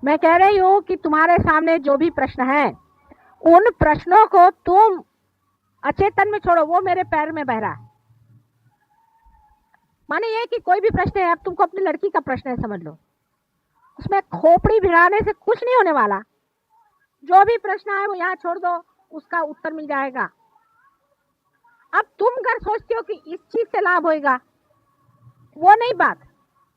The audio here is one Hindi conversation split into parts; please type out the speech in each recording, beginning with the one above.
मैं कह रही हूं कि तुम्हारे सामने जो भी प्रश्न है उन प्रश्नों को तुम अचेतन में छोड़ो, वो मेरे पैर में बह रहा है। माने ये कि कोई भी प्रश्न है, अब तुमको अपनी लड़की का प्रश्न है समझ लो, उसमें खोपड़ी भिड़ाने से कुछ नहीं होने वाला। जो भी प्रश्न है वो यहाँ छोड़ दो, उसका उत्तर मिल जाएगा। अब तुम अगर सोचते हो कि इस चीज से लाभ होगा, वो नहीं बात।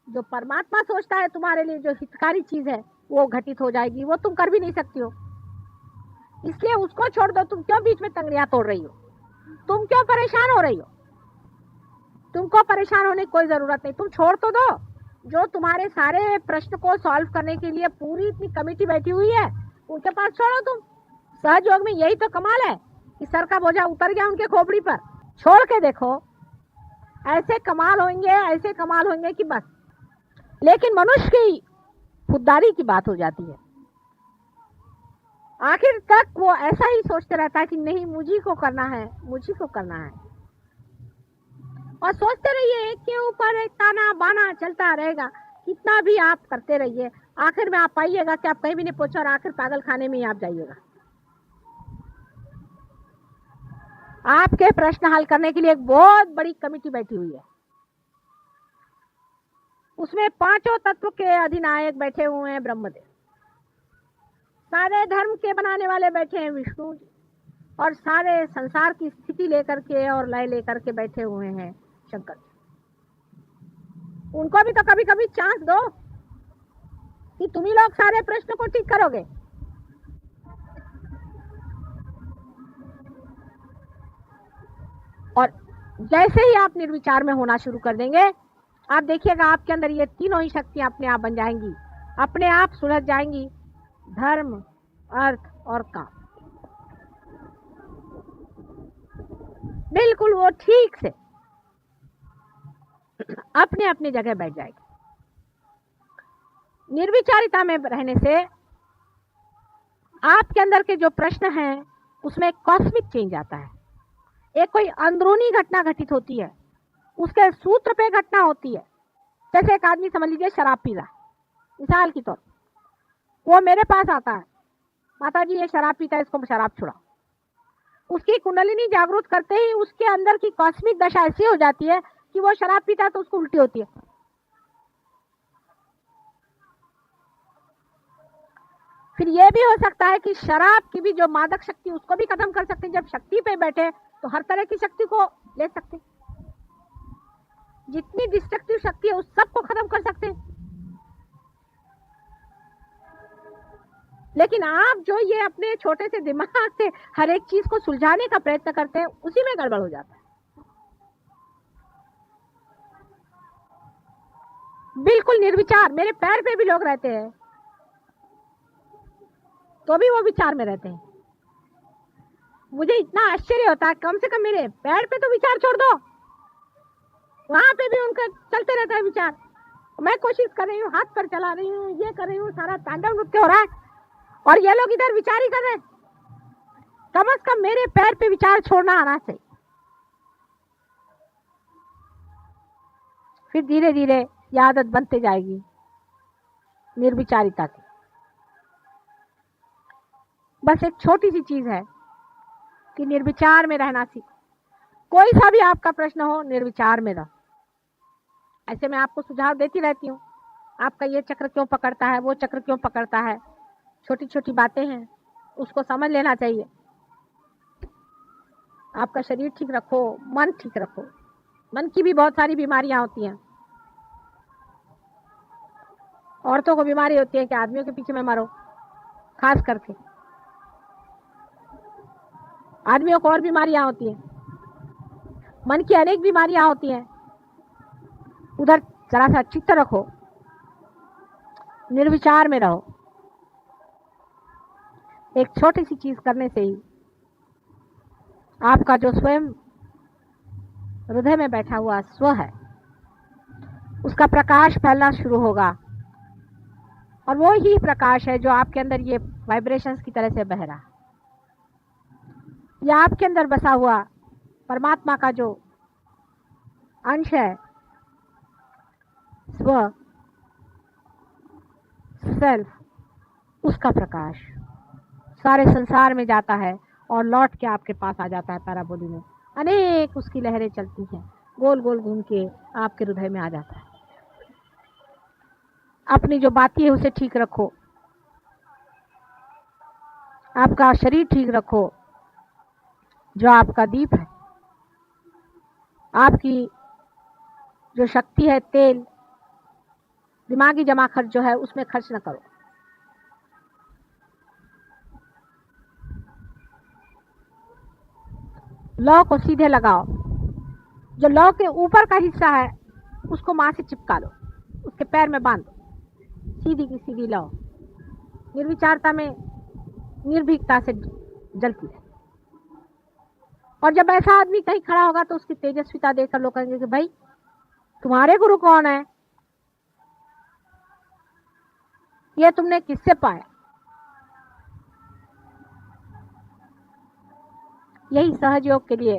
जो परमात्मा सोचता है तुम्हारे लिए जो हितकारी चीज है वो घटित हो जाएगी, वो तुम कर भी नहीं सकती हो, इसलिए उसको छोड़ दो। तुम क्यों बीच में तंगड़ियां तोड़ रही हो? तुम क्यों परेशान हो रही हो? तुमको परेशान होने की कोई जरूरत नहीं, तुम छोड़ तो दो। जो तुम्हारे सारे प्रश्न को सॉल्व करने के लिए पूरी इतनी कमेटी बैठी हुई है, उनके पास छोड़ो तुम। सहयोग में यही तो कमाल है कि सर का बोझा उतर गया उनके खोपड़ी पर। छोड़ के देखो, ऐसे कमाल होंगे कि बस। लेकिन मनुष्य की खुददारी की बात हो जाती है, आखिर तक वो ऐसा ही सोचते रहता है कि नहीं मुझी को करना है, मुझी को करना है। और सोचते रहिए, एक के ऊपर एक ताना बाना चलता रहेगा। कितना भी आप करते रहिए, आखिर में आप पाइएगा कि आप कहीं भी नहीं पहुंचे और आखिर पागल खाने में ही आप जाइएगा। आपके प्रश्न हल करने के लिए एक बहुत बड़ी कमेटी बैठी हुई है, उसमें पांचों तत्व के अधिनायक बैठे हुए हैं ब्रह्मदेव, सारे धर्म के बनाने वाले बैठे हैं विष्णु जी, और सारे संसार की स्थिति लेकर के और लय लेकर के बैठे हुए हैं शंकर जी। उनको भी तो कभी कभी चांस दो कि तुम ही लोग सारे प्रश्न को ठीक करोगे। और जैसे ही आप निर्विचार में होना शुरू कर देंगे, आप देखिएगा आपके अंदर ये तीनों ही शक्तियां अपने आप बन जाएंगी, अपने आप सुलझ जाएंगी। धर्म, अर्थ और काम, बिल्कुल वो ठीक से अपने अपनी जगह बैठ जाएगी। निर्विचारिता में रहने से आपके अंदर के जो प्रश्न हैं उसमें कॉस्मिक चेंज आता है। एक कोई अंदरूनी घटना घटित होती है, उसके सूत्र पे घटना होती है। जैसे एक आदमी समझ लीजिए शराब पी रहा है, मिसाल की तौर, वो मेरे पास आता है, माता जी ये शराब पीता है, इसको शराब छुड़ाओ। उसकी कुंडलिनी जागृत करते ही उसके अंदर की कॉस्मिक दशा ऐसी हो जाती है कि वो शराब पीता है तो उसको उल्टी होती है। फिर ये भी हो सकता है कि शराब की भी जो मादक शक्ति उसको भी खत्म कर सकते हैं। जब शक्ति पे बैठे तो हर तरह की शक्ति को ले सकते हैं, जितनी डिस्ट्रक्टिव शक्ति है उस सबको खत्म कर सकते हैं। लेकिन आप जो ये अपने छोटे से दिमाग से हर एक चीज को सुलझाने का प्रयत्न करते हैं, उसी में गड़बड़ हो जाता है। बिल्कुल निर्विचार, मेरे पैर पे भी लोग रहते हैं तो भी वो विचार में रहते हैं। मुझे इतना आश्चर्य होता है, कम से कम मेरे पैर पे तो विचार छोड़ दो, वहां पे भी उनका चलते रहता है विचार। मैं कोशिश कर रही हूँ, हाथ पर चला रही हूँ, ये कर रही हूँ, सारा तांडव नृत्य हो रहा है और ये लोग इधर विचार ही कर रहे हैं। कम से कम मेरे पैर पे विचार छोड़ना आना चाहिए। फिर धीरे धीरे ये आदत बनते जाएगी निर्विचारिता की। बस एक छोटी सी चीज है कि निर्विचार में रहना सीखो। कोई सा भी आपका प्रश्न हो, निर्विचार में रहो। ऐसे मैं आपको सुझाव देती रहती हूँ, आपका ये चक्र क्यों पकड़ता है, वो चक्र क्यों पकड़ता है, छोटी छोटी बातें हैं, उसको समझ लेना चाहिए। आपका शरीर ठीक रखो, मन ठीक रखो। मन की भी बहुत सारी बीमारियां होती हैं। औरतों को बीमारी होती है कि आदमियों के पीछे में मरो, खास करके आदमियों को और बीमारियां होती हैं। मन की अनेक बीमारियां होती हैं। उधर जरा सा चित्त रखो, निर्विचार में रहो। एक छोटी सी चीज करने से ही आपका जो स्वयं हृदय में बैठा हुआ स्व है उसका प्रकाश फैलना शुरू होगा, और वो ही प्रकाश है जो आपके अंदर ये वाइब्रेशंस की तरह से बह रहा है। ये आपके अंदर बसा हुआ परमात्मा का जो अंश है, स्व, सेल्फ, उसका प्रकाश सारे संसार में जाता है और लौट के आपके पास आ जाता है। पैराबोली में अनेक उसकी लहरें चलती हैं, गोल गोल घूम के आपके हृदय में आ जाता है। अपनी जो बातें है उसे ठीक रखो, आपका शरीर ठीक रखो, जो आपका दीप है, आपकी जो शक्ति है, तेल दिमागी जमा खर्च जो है उसमें खर्च न करो। लौ को सीधे लगाओ, जो लौ के ऊपर का हिस्सा है उसको मां से चिपका लो, उसके पैर में बांध दो, सीधी की सीधी लौ निर्विचारता में निर्भीकता से जलती है। और जब ऐसा आदमी कहीं खड़ा होगा तो उसकी तेजस्विता देखकर लोग कहेंगे कि भाई तुम्हारे गुरु कौन है, ये तुमने किससे पाया। यही सहयोग के लिए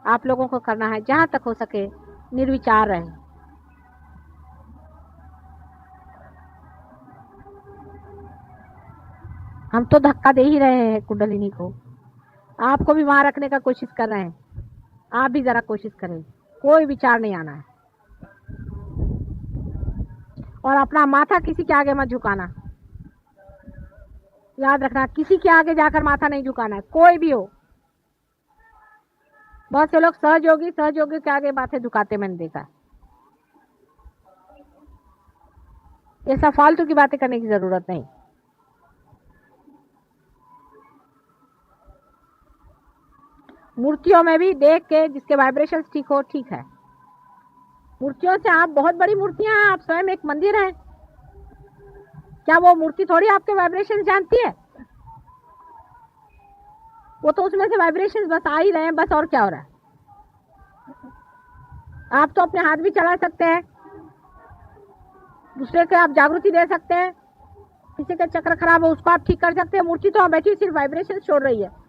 आप लोगों को करना है, जहां तक हो सके निर्विचार रहे। हम तो धक्का दे ही रहे हैं कुंडलिनी को, आपको भी वहां रखने का कोशिश कर रहे हैं। आप भी जरा कोशिश करें, कोई विचार नहीं आना है। और अपना माथा किसी के आगे मत झुकाना, याद रखना, किसी के आगे जाकर माथा नहीं झुकाना है, कोई भी हो। बहुत से लोग सहयोगी के आगे माथे झुकाते मैंने देखा है। ऐसा फालतू की बातें करने की जरूरत नहीं। मूर्तियों में भी देख के जिसके वाइब्रेशंस ठीक हो, ठीक है। मूर्तियों से आप बहुत बड़ी मूर्तियां हैं, आप स्वयं एक मंदिर है, क्या वो मूर्ति थोड़ी आपके वाइब्रेशंस जानती है? वो तो उसमें से वाइब्रेशंस बस आ ही रहे हैं, बस, और क्या हो रहा है। आप तो अपने हाथ भी चला सकते हैं, दूसरे को आप जागृति दे सकते हैं, किसी का चक्र खराब हो उसको आप ठीक कर सकते हैं। मूर्ति तो बैठी सिर्फ वाइब्रेशन छोड़ रही है।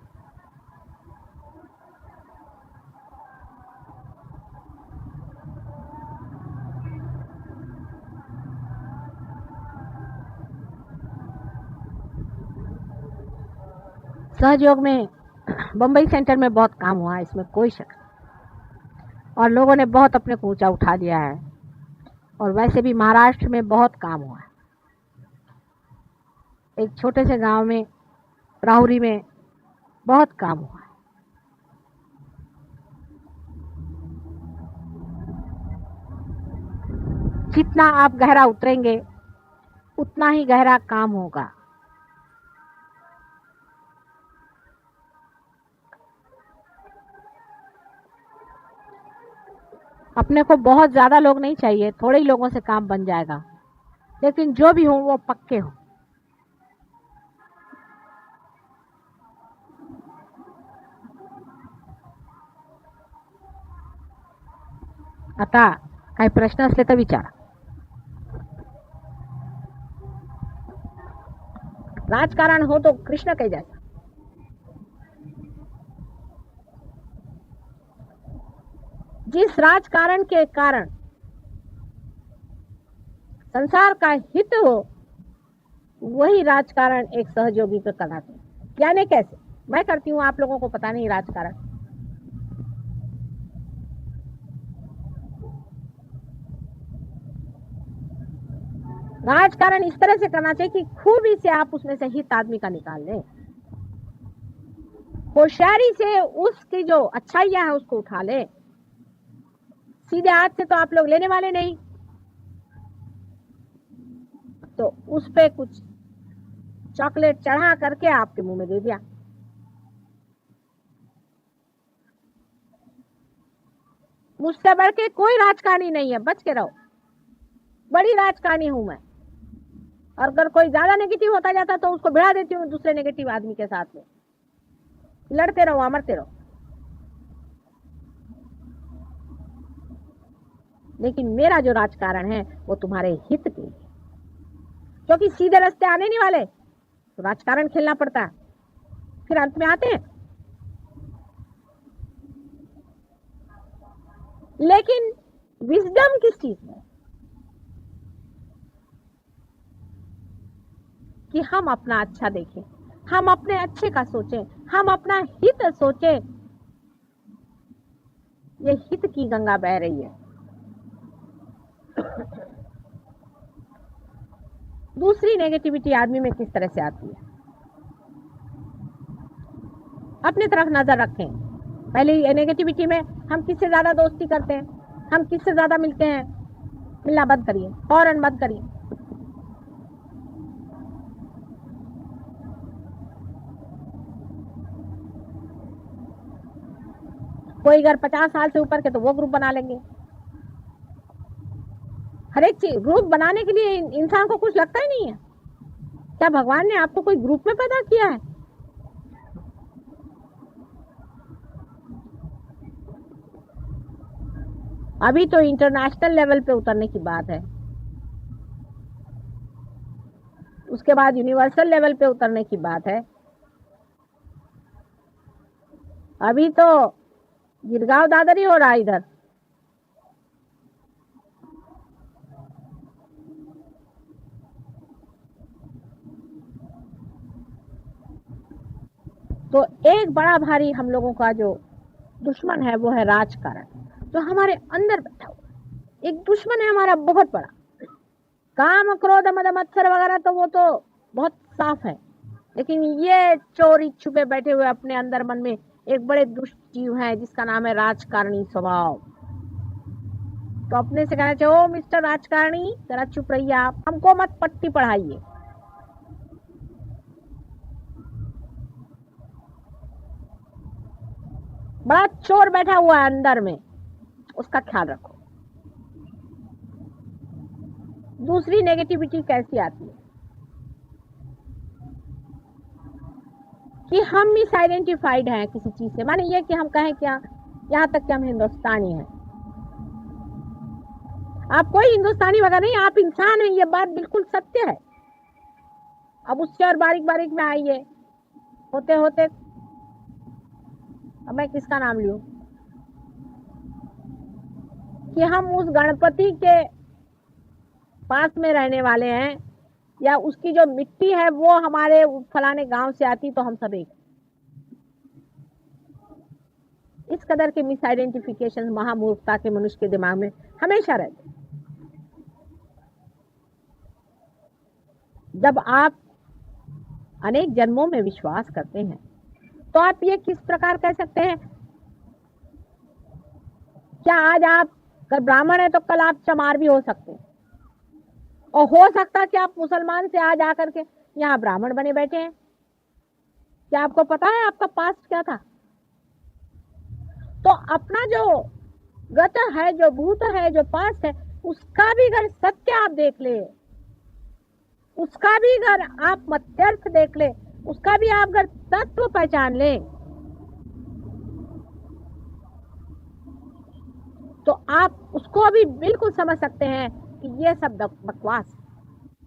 सहयोग में बंबई सेंटर में बहुत काम हुआ है, इसमें कोई शक नहीं, और लोगों ने बहुत अपने को ऊंचा उठा लिया है। और वैसे भी महाराष्ट्र में बहुत काम हुआ है। एक छोटे से गांव में, राहुरी में बहुत काम हुआ है। जितना आप गहरा उतरेंगे उतना ही गहरा काम होगा। अपने को बहुत ज्यादा लोग नहीं चाहिए, थोड़े ही लोगों से काम बन जाएगा, लेकिन जो भी हो वो पक्के हो। आता काही प्रश्न असले तर विचारा। राजकारण हो तो कृष्ण के जैसा, जिस राजकारण के कारण संसार का हित हो वही राजकारण एक सहयोगी पे कराते हैं। यानी कैसे? मैं करती हूं, आप लोगों को पता नहीं राजकारण। राजकारण इस तरह से करना चाहिए कि खूबी से आप उसमें से हित आदमी का निकाल लें, होशियारी से उसकी जो अच्छाइयां है उसको उठा ले। सीधे हाथ से तो आप लोग लेने वाले नहीं, तो उस पे कुछ चॉकलेट चढ़ा करके आपके मुंह में दे दिया। मुझसे बढ़ के कोई राजकारणी नहीं है, बच के रहो। बड़ी राजकारणी हूं मैं, और अगर कोई ज्यादा नेगेटिव होता जाता तो उसको भिड़ा देती हूँ दूसरे नेगेटिव आदमी के साथ में। लड़ते रहो, अमरते रहो। लेकिन मेरा जो राजकारण है वो तुम्हारे हित के लिए, क्योंकि सीधे रास्ते आने नहीं वाले, तो राजकारण खेलना पड़ता है, फिर अंत में आते हैं। लेकिन विजडम किस चीज में? कि हम अपना अच्छा देखें, हम अपने अच्छे का सोचें, हम अपना हित सोचें। ये हित की गंगा बह रही है। दूसरी नेगेटिविटी आदमी में किस तरह से आती है, अपनी तरफ नजर रखें। पहले नेगेटिविटी में हम किससे ज्यादा दोस्ती करते हैं, हम किससे ज्यादा मिलते हैं, मिलना बंद करिए, फौरन बंद करिए। कोई अगर 50 साल से ऊपर के तो वो ग्रुप बना लेंगे। हर एक चीज ग्रुप बनाने के लिए इंसान को कुछ लगता ही नहीं है। क्या भगवान ने आपको कोई ग्रुप में पैदा किया है? अभी तो इंटरनेशनल लेवल पे उतरने की बात है, उसके बाद यूनिवर्सल लेवल पे उतरने की बात है। अभी तो गिरगांव दादर ही हो रहा है इधर। तो एक बड़ा भारी हम लोगों का जो दुश्मन है वो है राजकारण, जो हमारे अंदर बैठा हुआ एक दुश्मन है हमारा बहुत बड़ा। काम क्रोध मद मत्सर वगैरह तो वो तो बहुत साफ है, लेकिन ये चोरी छुपे बैठे हुए अपने अंदर मन में एक बड़े दुष्ट जीव है जिसका नाम है राजकारणी स्वभाव। तो अपने से कहना चाहिए, ओ मिस्टर राजकारणी जरा चुप रहिए, आप हमको मत पट्टी पढ़ाइए। बड़ा चोर बैठा हुआ है अंदर में, उसका ख्याल रखो। दूसरी नेगेटिविटी कैसी आती है कि हम मिस आइडेंटिफाइड हैं किसी चीज से, माने ये कि हम कहें क्या, यहाँ तक कि हम हिंदुस्तानी हैं। आप कोई हिंदुस्तानी वगैरह नहीं, आप इंसान हैं, ये बात बिल्कुल सत्य है। अब उससे और बारीक बारीक में आइए, होते होते अब मैं किसका नाम लूं कि हम उस गणपति के पास में रहने वाले हैं, या उसकी जो मिट्टी है वो हमारे फलाने गांव से आती, तो हम सब एक। इस कदर के मिस आइडेंटिफिकेशन महामूर्खता के मनुष्य के दिमाग में हमेशा रहते। जब आप अनेक जन्मों में विश्वास करते हैं तो आप ये किस प्रकार कह सकते हैं, क्या आज आप अगर ब्राह्मण है तो कल आप चमार भी हो सकते हैं, और हो सकता है कि आप मुसलमान से आज आकर के यहाँ ब्राह्मण बने बैठे हैं। क्या आपको पता है आपका पास्ट क्या था? तो अपना जो गत है, जो भूत है, जो पास्ट है, उसका भी अगर सत्य आप देख ले, उसका भी अगर आप मत्यर्थ देख ले, उसका भी आप अगर तत्व पहचान ले, तो आप उसको भी बिल्कुल समझ सकते हैं कि ये सब बकवास।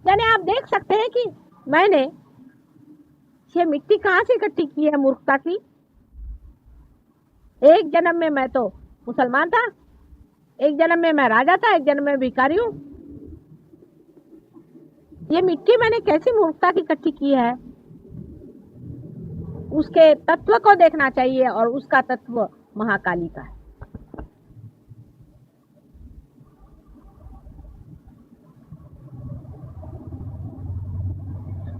यानी आप देख सकते हैं कि मैंने ये मिट्टी कहां से इकट्ठी की है मूर्खता की। एक जन्म में मैं तो मुसलमान था, एक जन्म में मैं राजा था, एक जन्म में भिखारी हूं। ये मिट्टी मैंने कैसी मूर्खता की इकट्ठी की है, उसके तत्व को देखना चाहिए, और उसका तत्व महाकाली का है।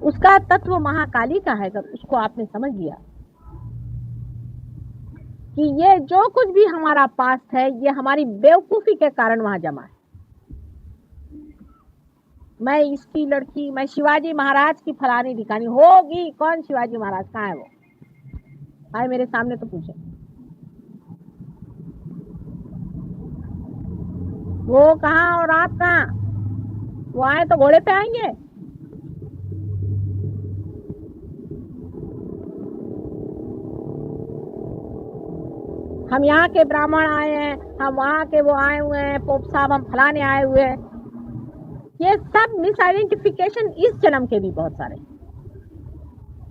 उसका तत्व महाकाली का है। अगर उसको आपने समझ लिया कि ये जो कुछ भी हमारा पास्ट है, ये हमारी बेवकूफी के कारण वहां जमा है। मैं इसकी लड़की, मैं शिवाजी महाराज की फलानी ढिकानी होगी। कौन शिवाजी महाराज, कहाँ है वो? आए मेरे सामने तो पूछे, वो कहाँ और आप कहाँ? वो आए तो घोड़े पे आएंगे। हम यहाँ के ब्राह्मण आए हैं, हम वहां के वो आए हुए हैं, पोप साहब हम फलाने आए हुए हैं। ये सब मिस आइडेंटिफिकेशन इस जन्म के भी बहुत सारे,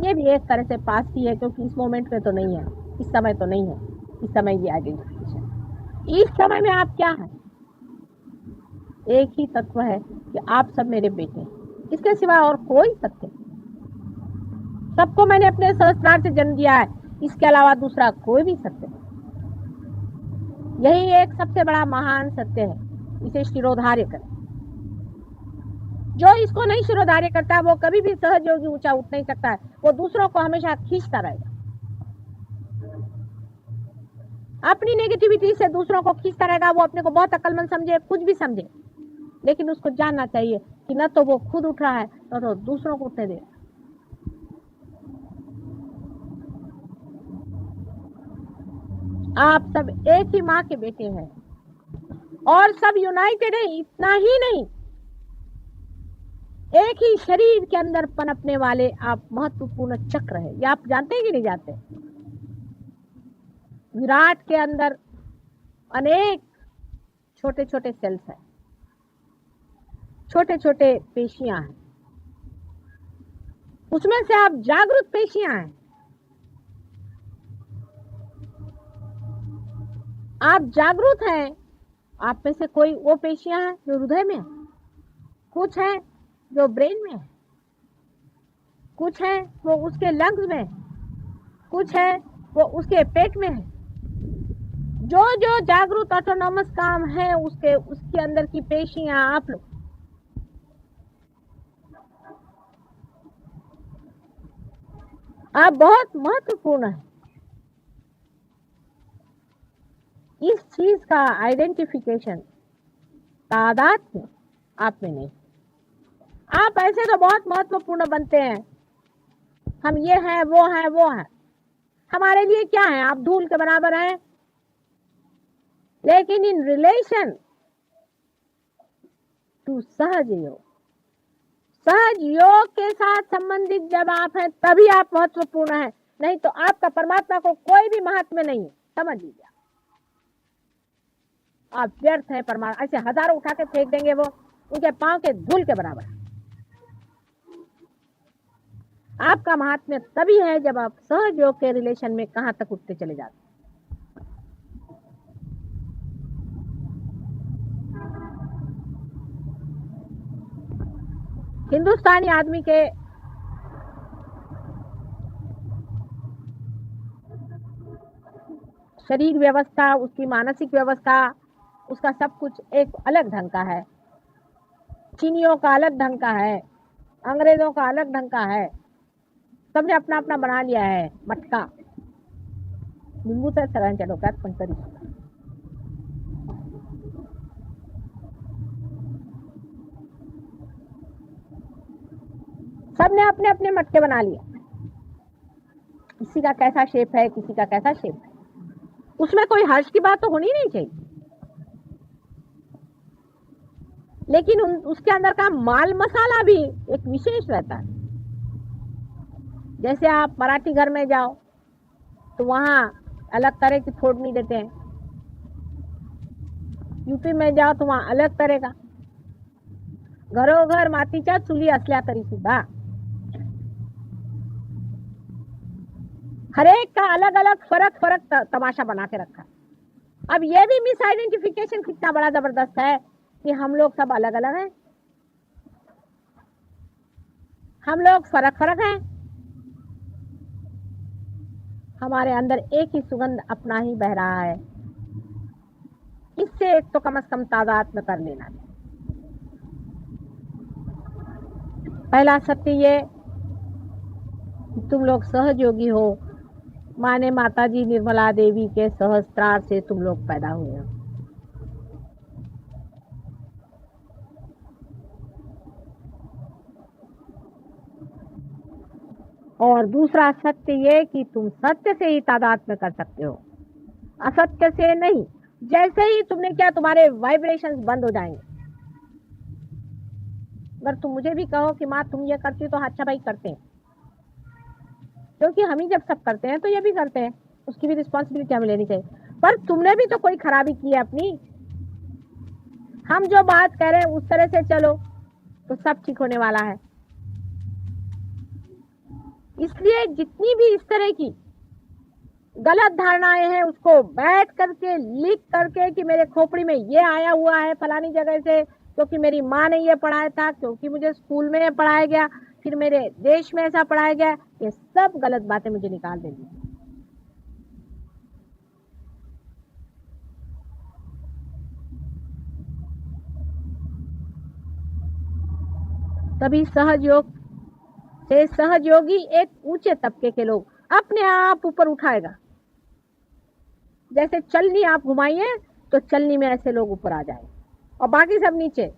ये भी एक तरह से पास ही है, क्योंकि इस मोमेंट में तो नहीं है, इस समय तो नहीं है। इस समय ये आइडेंटिफिकेशन, इस समय में आप क्या है? एक ही तत्व है कि आप सब मेरे बेटे हैं, इसके सिवा और कोई सत्य नहीं। सबको मैंने अपने सहस्त्रार से जन्म दिया है, इसके अलावा दूसरा कोई भी सत्य नहीं। यही एक सबसे बड़ा महान सत्य है, इसे शिरोधार्य करें। जो इसको नहीं शिरोधार्य करता वो कभी भी सहज योगी ऊंचा उठ नहीं सकता है, वो दूसरों को हमेशा खींचता रहेगा। अपनी नेगेटिविटी से दूसरों को खींचता रहेगा। वो अपने को बहुत अक्लमंद समझे, कुछ भी समझे, लेकिन उसको जानना चाहिए कि न तो वो खुद उठ रहा है न तो दूसरों को उठने दे। आप सब एक ही माँ के बेटे हैं और सब यूनाइटेड है। इतना ही नहीं, एक ही शरीर के अंदर पनपने वाले आप महत्वपूर्ण चक्र है। ये आप जानते हैं कि नहीं जानते? विराट के अंदर अनेक छोटे छोटे सेल्स हैं, छोटे छोटे पेशियां हैं, उसमें से आप जागृत पेशियां हैं। आप जागृत हैं। आप में से कोई वो पेशियां हैं जो हृदय में है, कुछ है जो ब्रेन में है, कुछ है वो उसके लंग्स में, कुछ है वो उसके पेट में है। जो जो जागृत ऑटोनॉमस काम है उसके अंदर की पेशियां आप लोग, आप बहुत महत्वपूर्ण है। इस चीज का आइडेंटिफिकेशन तादाद में आप में नहीं। आप ऐसे तो बहुत महत्वपूर्ण बनते हैं, हम ये हैं वो हैं वो हैं, हमारे लिए क्या है? आप धूल के बराबर हैं। लेकिन इन रिलेशन टू सहज योग, सहज योग के साथ संबंधित जब आप हैं तभी आप महत्वपूर्ण हैं, नहीं तो आपका परमात्मा को कोई भी महात्म्य नहीं है, समझ लीजिए। आप व्यर्थ है। परमात्मा ऐसे हजारों उठा के फेंक देंगे, वो उनके पांव के धूल के बराबर है। आपका महात्म्य तभी है जब आप सहज योग के रिलेशन में कहां तक उठते चले जाते। हिंदुस्तानी आदमी के शरीर व्यवस्था, उसकी मानसिक व्यवस्था, उसका सब कुछ एक अलग ढंग का है। चीनियों का अलग ढंग का है, अंग्रेजों का अलग ढंग का है। सबने अपना अपना बना लिया है मटका। लिंबूचा सगळ्यांच्या डोक्यात पण तरी सबने अपने अपने मटके बना लिए। किसी का कैसा शेप है, किसी का कैसा शेप है, उसमें कोई हर्ष की बात तो होनी नहीं चाहिए। लेकिन उसके अंदर का माल मसाला भी एक विशेष रहता है। जैसे आप मराठी घर में जाओ तो वहां अलग तरह की फोड़नी देते हैं, यूपी में जाओ तो वहां अलग तरह का। घरोघर मातीच्या चुली असल्या तरी सुद्धा हर एक का अलग अलग फर्क फर्क तमाशा बना के रखा। अब ये भी मिस आइडेंटिफिकेशन कितना बड़ा जबरदस्त है कि हम लोग सब अलग अलग हैं, हम लोग फर्क फर्क हैं। हमारे अंदर एक ही सुगंध अपना ही बह रहा है। इससे एक तो कम से कम तादात्म्य कर लेना। पहला सत्य ये कि तुम लोग सहज योगी हो। माने माता जी निर्मला देवी के सहस्त्रार से तुम लोग पैदा हुए हो। और दूसरा सत्य ये कि तुम सत्य से ही तादात्म्य कर सकते हो, असत्य से नहीं। जैसे ही तुमने क्या, तुम्हारे वाइब्रेशंस बंद हो जाएंगे। अगर तुम मुझे भी कहो कि माँ तुम ये करती हो तो अच्छा भाई करते हैं, क्योंकि हम ही जब सब करते हैं तो ये भी करते हैं, उसकी भी रिस्पॉन्सिबिलिटी हमें लेनी चाहिए। पर तुमने भी तो कोई खराबी की है अपनी। हम जो बात कह रहे हैं उस तरह से चलो तो सब ठीक होने वाला है। इसलिए जितनी भी इस तरह की गलत धारणाएं हैं उसको बैठ करके लिख करके कि मेरे खोपड़ी में ये आया हुआ है फलानी जगह से, क्योंकि मेरी माँ ने ये पढ़ाया था, क्योंकि मुझे स्कूल में ये पढ़ाया गया, फिर मेरे देश में ऐसा पढ़ाया गया, ये सब गलत बातें मुझे निकाल देनी। तभी सहज योग से सहयोगी एक ऊंचे तबके के लोग अपने आप ऊपर उठाएगा। जैसे चलनी आप घुमाइए तो चलनी में ऐसे लोग ऊपर आ जाए और बाकी सब नीचे।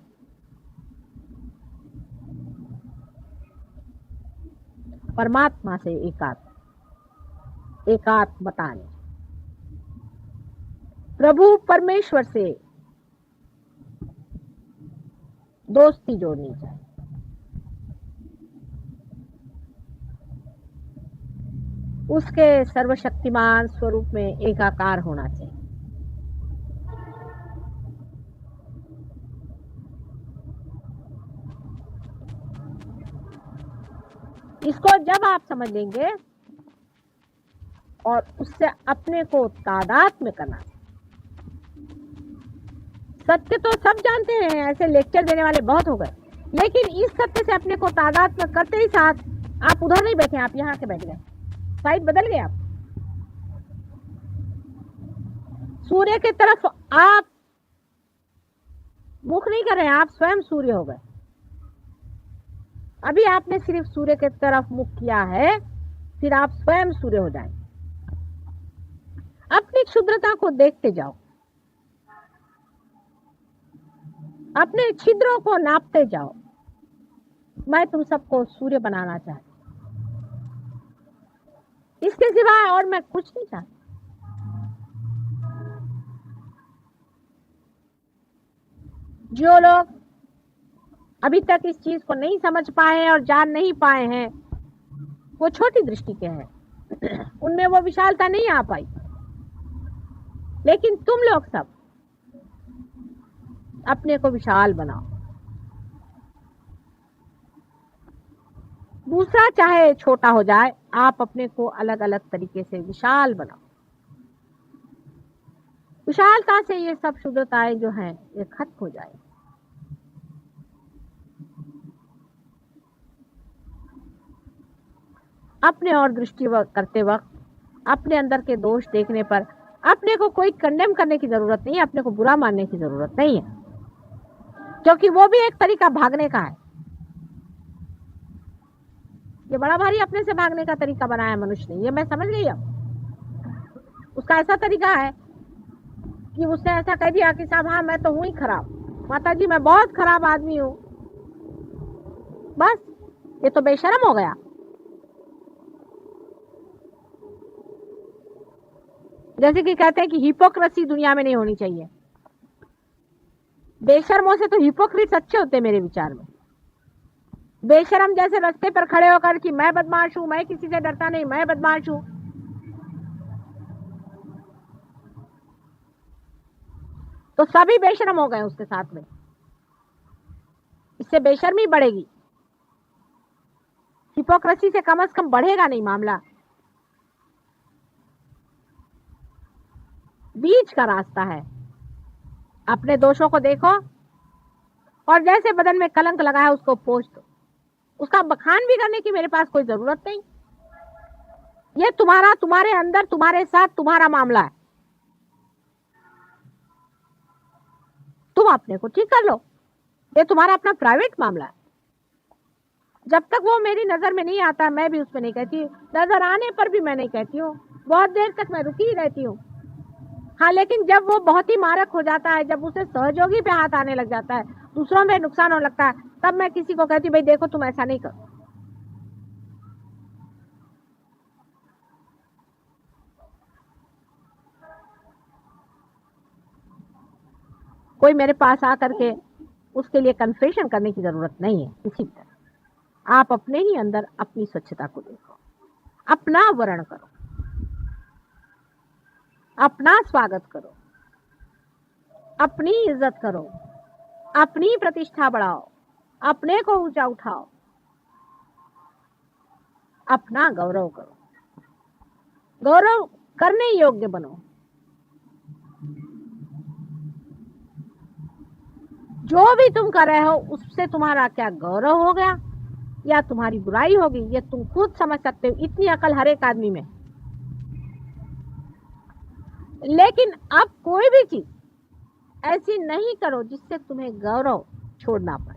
परमात्मा से एकात्मता में, प्रभु परमेश्वर से दोस्ती जोड़नी चाहिए। उसके सर्वशक्तिमान स्वरूप में एकाकार होना चाहिए। इसको जब आप समझ लेंगे और उससे अपने को तादाद में करना। सत्य तो सब जानते हैं, ऐसे लेक्चर देने वाले बहुत हो गए, लेकिन इस सत्य से अपने को तादाद में करते ही साथ आप उधर नहीं बैठे, आप यहाँ के बैठ गए, साइड बदल गए। आप सूर्य की तरफ आप मुख नहीं कर रहे हैं, आप स्वयं सूर्य हो गए। अभी आपने सिर्फ सूर्य की तरफ मुख किया है, फिर आप स्वयं सूर्य हो जाएंगे। अपनी क्षुद्रता को देखते जाओ, अपने छिद्रों को नापते जाओ। मैं तुम सबको सूर्य बनाना चाहती, इसके सिवाय और मैं कुछ नहीं चाहती। जो लोग अभी तक इस चीज को नहीं समझ पाए हैं और जान नहीं पाए हैं, वो छोटी दृष्टि के हैं, उनमें वो विशालता नहीं आ पाई। लेकिन तुम लोग सब अपने को विशाल बनाओ। दूसरा चाहे छोटा हो जाए, आप अपने को अलग अलग तरीके से विशाल बनाओ। विशालता से ये सब शुद्धताएं जो हैं ये खत्म हो जाए। अपने और दृष्टि करते वक्त अपने अंदर के दोष देखने पर अपने को कोई कंडेम करने की जरूरत नहीं है, अपने को बुरा मानने की जरूरत नहीं है, क्योंकि वो भी एक तरीका भागने का है। ये बड़ा भारी अपने से भागने का तरीका बनाया मनुष्य ने, ये मैं समझ गई। अब उसका ऐसा तरीका है कि उसने ऐसा कह दिया कि साहब हाँ मैं तो हूं ही खराब, माता जी मैं बहुत खराब आदमी हूं, बस ये तो बेशर्म हो गया। जैसे कि कहते हैं कि हिपोक्रेसी दुनिया में नहीं होनी चाहिए। बेशर्मों से तो हिपोक्रेट्स अच्छे होते हैं मेरे विचार में। बेशर्म जैसे रास्ते पर खड़े होकर कि मैं बदमाश हूं, मैं किसी से डरता नहीं, मैं बदमाश हूं, तो सभी बेशर्म हो गए उसके साथ में। इससे बेशर्मी बढ़ेगी, हिपोक्रेसी से कम बढ़ेगा नहीं मामला। बीच का रास्ता है। अपने दोषों को देखो और जैसे बदन में कलंक लगा है उसको पोंछ दो। उसका बखान भी करने की मेरे पास कोई जरूरत नहीं। ये तुम्हारा, तुम्हारे अंदर, तुम्हारे साथ तुम्हारा मामला है। तुम अपने को ठीक कर लो, ये तुम्हारा अपना प्राइवेट मामला है। जब तक वो मेरी नजर में नहीं आता मैं भी उसमें नहीं कहती, नजर आने पर भी मैं नहीं कहती हूँ, बहुत देर तक मैं रुकी ही रहती हूँ। हाँ, लेकिन जब वो बहुत ही मारक हो जाता है, जब उसे सहयोगी पे हाथ आने लग जाता है, दूसरों में नुकसान होने लगता है, तब मैं किसी को कहती भाई देखो तुम ऐसा नहीं करो। कोई मेरे पास आकर के उसके लिए कन्फेशन करने की जरूरत नहीं है। इसी तरह आप अपने ही अंदर अपनी स्वच्छता को देखो, अपना वर्ण करो, अपना स्वागत करो, अपनी इज्जत करो, अपनी प्रतिष्ठा बढ़ाओ, अपने को ऊंचा उठाओ, अपना गौरव करो, गौरव करने योग्य बनो। जो भी तुम कर रहे हो उससे तुम्हारा क्या गौरव हो गया, या तुम्हारी बुराई होगी, ये तुम खुद समझ सकते हो। इतनी अकल हर एक आदमी में। लेकिन अब कोई भी चीज ऐसी नहीं करो जिससे तुम्हें गौरव छोड़ना पड़े।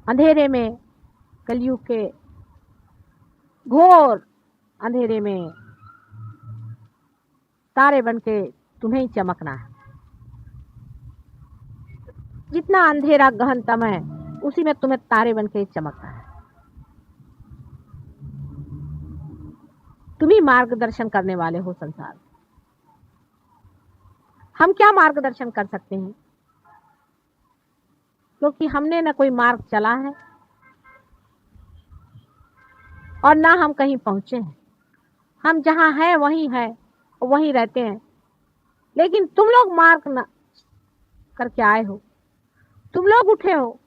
अंधेरे में, कलयुग के घोर अंधेरे में तारे बनके तुम्हें ही चमकना है। जितना अंधेरा गहनतम है, उसी में तुम्हें तारे बनके चमकना है। तुम ही मार्गदर्शन करने वाले हो संसार। हम क्या मार्गदर्शन कर सकते हैं, क्योंकि हमने न कोई मार्ग चला है और ना हम कहीं पहुंचे हैं। हम जहां हैं वहीं है, वहीं रहते हैं। लेकिन तुम लोग मार्ग न करके आए हो, तुम लोग उठे हो,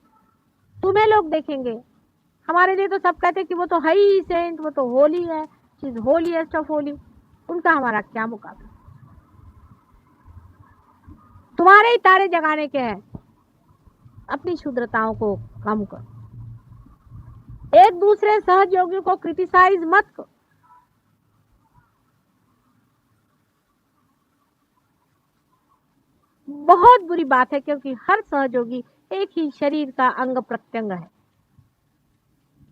तुम्हें लोग देखेंगे। हमारे लिए तो सब कहते हैं कि वो तो है ही सेंट, वो तो होली है, शीज होलीएस्ट ऑफ होली। उनका हमारा क्या मुकाबला। तुम्हारे ही तारे जगाने के हैं। अपनी शुद्रताओं को कम करो। एक दूसरे सहयोगियों को क्रिटिसाइज मत करो। बहुत बुरी बात है, क्योंकि हर सहयोगी एक ही शरीर का अंग प्रत्यंग है।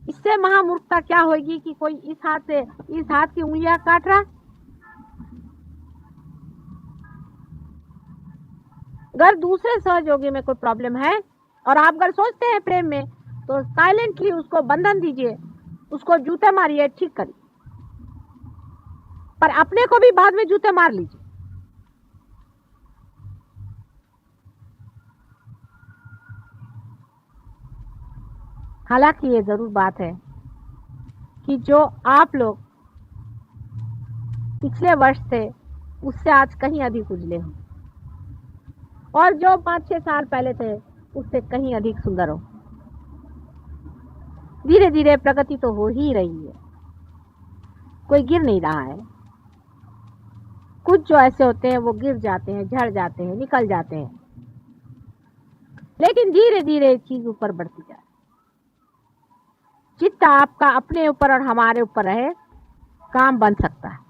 इससे महामूर्खता क्या होगी कि कोई इस हाथ से इस हाथ की उंगलियां काट रहा है। अगर दूसरे सहयोगी में कोई प्रॉब्लम है और आप अगर सोचते हैं प्रेम में, तो साइलेंटली उसको बंधन दीजिए, उसको जूते मारिए, ठीक करिए, पर अपने को भी बाद में जूते मार लीजिए। हालांकि ये जरूर बात है कि जो आप लोग पिछले वर्ष थे उससे आज कहीं अधिक उजले हो, और जो 5-6 साल पहले थे उससे कहीं अधिक सुंदर हो। धीरे धीरे प्रगति तो हो ही रही है, कोई गिर नहीं रहा है। कुछ जो ऐसे होते हैं वो गिर जाते हैं, झड़ जाते हैं, निकल जाते हैं, लेकिन धीरे धीरे चीज ऊपर बढ़ती जाए। जितना आपका अपने ऊपर और हमारे ऊपर रहे, काम बन सकता है।